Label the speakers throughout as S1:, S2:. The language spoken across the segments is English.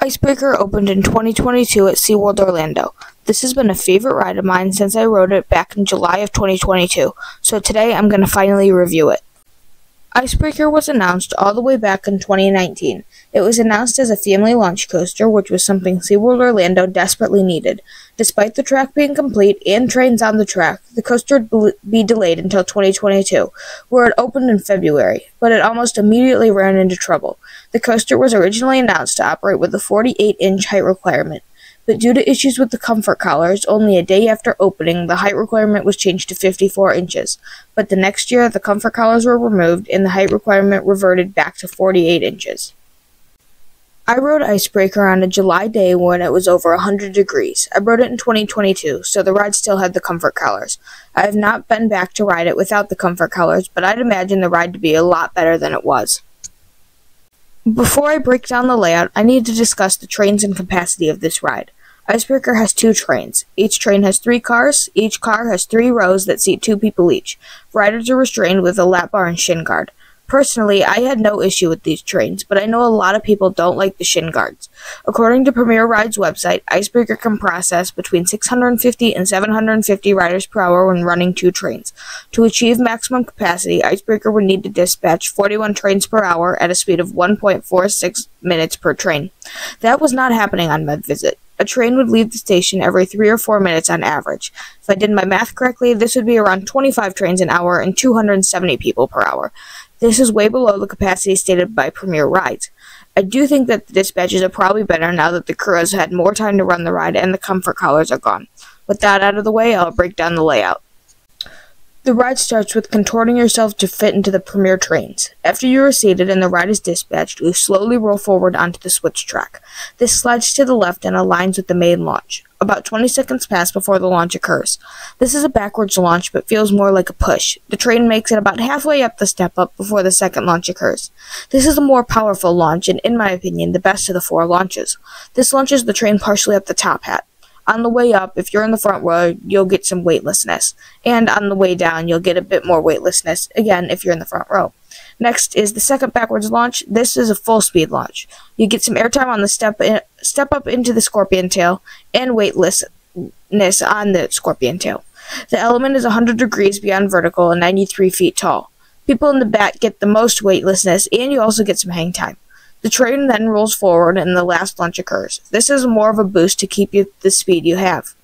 S1: Icebreaker opened in 2022 at SeaWorld Orlando. This has been a favorite ride of mine since I rode it back in July of 2022, so today I'm going to finally review it. Icebreaker was announced all the way back in 2019. It was announced as a family launch coaster, which was something SeaWorld Orlando desperately needed. Despite the track being complete and trains on the track, the coaster would be delayed until 2022, where it opened in February, but it almost immediately ran into trouble. The coaster was originally announced to operate with a 48-inch height requirement, but due to issues with the comfort collars, only a day after opening, the height requirement was changed to 54 inches. But the next year, the comfort collars were removed, and the height requirement reverted back to 48 inches. I rode Icebreaker on a July day when it was over 100 degrees. I rode it in 2022, so the ride still had the comfort collars. I have not been back to ride it without the comfort collars, but I'd imagine the ride to be a lot better than it was. Before I break down the layout, I need to discuss the trains and capacity of this ride. Icebreaker has 2 trains. Each train has 3 cars. Each car has 3 rows that seat 2 people each. Riders are restrained with a lap bar and shin guard. Personally, I had no issue with these trains, but I know a lot of people don't like the shin guards. According to Premier Rides website, Icebreaker can process between 650 and 750 riders per hour when running 2 trains. To achieve maximum capacity, Icebreaker would need to dispatch 41 trains per hour at a speed of 1.46 minutes per train. That was not happening on MedVisit. A train would leave the station every 3 or 4 minutes on average. If I did my math correctly, this would be around 25 trains an hour and 270 people per hour. This is way below the capacity stated by Premier Rides. I do think that the dispatches are probably better now that the crew has had more time to run the ride and the comfort collars are gone. With that out of the way, I'll break down the layout. The ride starts with contorting yourself to fit into the Premier trains. After you are seated and the ride is dispatched, you slowly roll forward onto the switch track. This slides to the left and aligns with the main launch. About 20 seconds pass before the launch occurs. This is a backwards launch, but feels more like a push. The train makes it about halfway up the step-up before the second launch occurs. This is a more powerful launch and, in my opinion, the best of the 4 launches. This launches the train partially up the top hat. On the way up, if you're in the front row, you'll get some weightlessness. And on the way down, you'll get a bit more weightlessness, again, if you're in the front row. Next is the second backwards launch. This is a full-speed launch. You get some airtime on the step up into the scorpion tail, and weightlessness on the scorpion tail. The element is 100 degrees beyond vertical and 93 feet tall. People in the back get the most weightlessness, and you also get some hang time. The train then rolls forward and the last launch occurs. This is more of a boost to keep you the speed you have.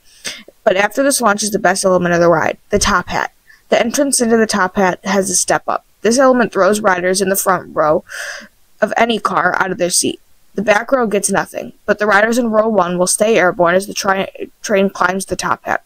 S1: But after this launch is the best element of the ride, the top hat. The entrance into the top hat has a step up. This element throws riders in the front row of any car out of their seat. The back row gets nothing, but the riders in row 1 will stay airborne as the train climbs the top hat.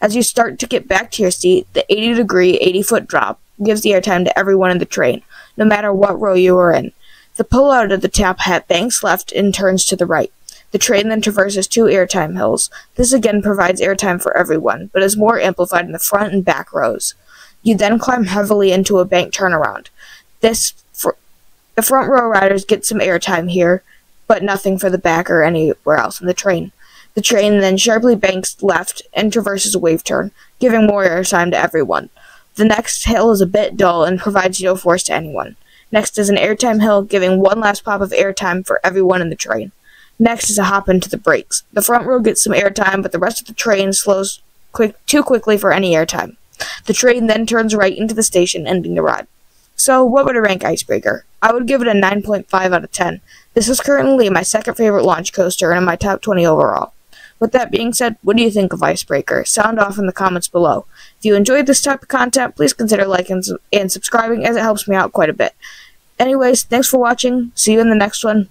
S1: As you start to get back to your seat, the 80-degree, 80-foot drop gives the airtime to everyone in the train, no matter what row you are in. The pull-out of the top hat banks left and turns to the right. The train then traverses 2 airtime hills. This again provides airtime for everyone, but is more amplified in the front and back rows. You then climb heavily into a bank turnaround. The front row riders get some airtime here, but nothing for the back or anywhere else in the train. The train then sharply banks left and traverses a wave turn, giving more airtime to everyone. The next hill is a bit dull and provides no force to anyone. Next is an airtime hill, giving one last pop of airtime for everyone in the train. Next is a hop into the brakes. The front row gets some airtime, but the rest of the train slows too quickly for any airtime. The train then turns right into the station, ending the ride. So, what would I rank Icebreaker? I would give it a 9.5 out of 10. This is currently my second favorite launch coaster and in my top 20 overall. With that being said, what do you think of Icebreaker? Sound off in the comments below. If you enjoyed this type of content, please consider liking and subscribing as it helps me out quite a bit. Anyways, thanks for watching. See you in the next one.